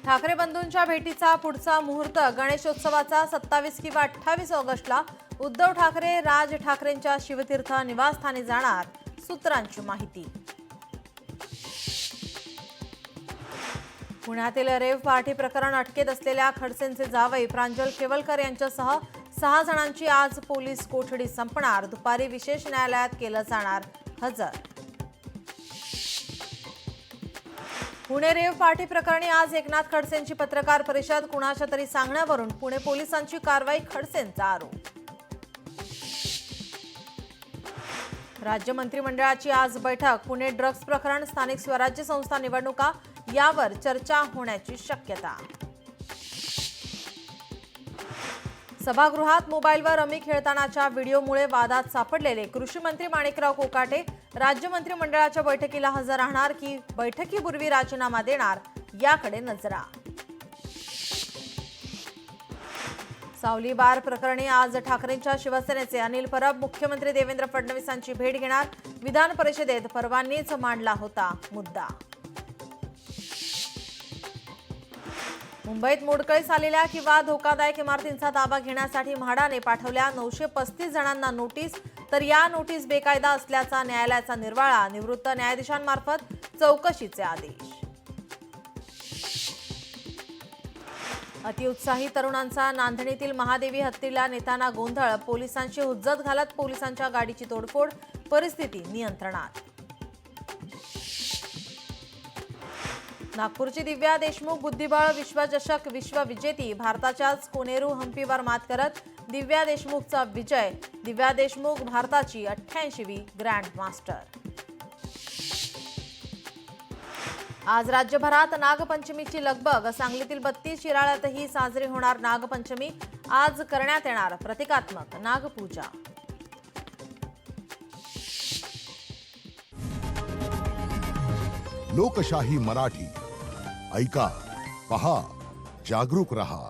ठाकरे बंधूंच्या भेटीचा पुढचा मुहूर्त गणेशोत्सवाचा 27 किंवा 28 ऑगस्टला उद्धव ठाकरे राज ठाकरेंच्या शिवतीर्थ निवासस्थानी जाणार, सूत्रांची माहिती। पुण्यातील रेव पार्टी प्रकरण अटकेत असलेल्या खडसेंचे जावई प्रांजल केवलकर यांच्यासह 6 जणांची आज पोलीस कोठडी संपणार, दुपारी विशेष न्यायालयात केलं जाणार हजर। पुणे रेव पार्टी प्रकरणी आज एकनाथ खडसेंची पत्रकार परिषद, कुणाच्या तरी सांगण्यावरून पुणे पोलिसांची कारवाई, खडसेंचा आरोप। राज्य मंत्रिमंडळाची आज बैठक, पुणे ड्रग्ज प्रकरण, स्थानिक स्वराज्य संस्था निवडणुका यावर चर्चा होण्याची शक्यता। सभागृहात मोबाईलवर रमी खेळतानाच्या व्हिडिओमुळे वादात सापडलेले कृषी मंत्री माणिकराव कोकाटे राज्य मंत्रिमंडळाच्या बैठकीला हजर राहणार की बैठकीपूर्वी राजीनामा देणार, याकडे नजरा। सावली बार प्रकरणी आज ठाकरेंच्या शिवसेनेचे अनिल परब मुख्यमंत्री देवेंद्र फडणवीसांची भेट घेणार, विधान परिषदेत परवांनीच मांडला होता मुद्दा। मुंबईत मोडकळीस आलेल्या किंवा धोकादायक इमारतींचा ताबा घेण्यासाठी म्हाडाने पाठवल्या 935 जणांना नोटीस, तर या नोटीस बेकायदा असल्याचा न्यायालयाचा निर्वाळा, निवृत्त न्यायाधीशांमार्फत चौकशीचे आदेश। अतिउत्साही तरुणांचा नांदणीतील महादेवी हत्तीला नेताना गोंधळ, पोलिसांची हुज्जत घालत पोलिसांच्या गाडीची तोडफोड, परिस्थिती नियंत्रणात। नागपूरची दिव्या देशमुख बुद्धिबळ विश्वचषक विश्वविजेती, भारताच्याच कोनेरू हम्पीवर मात करत दिव्या देशमुखचा विजय, दिव्या देशमुख भारताची 88वी ग्रँड मास्टर। आज राज्यभरात नागपंचमीची लगबग, सांगलीतील 32 शिराळ्यातही साजरी होणार नागपंचमी, आज करण्यात येणार प्रतिकात्मक नागपूजा। लोकशाही मराठी ऐका, पहा, जागरूक रहा।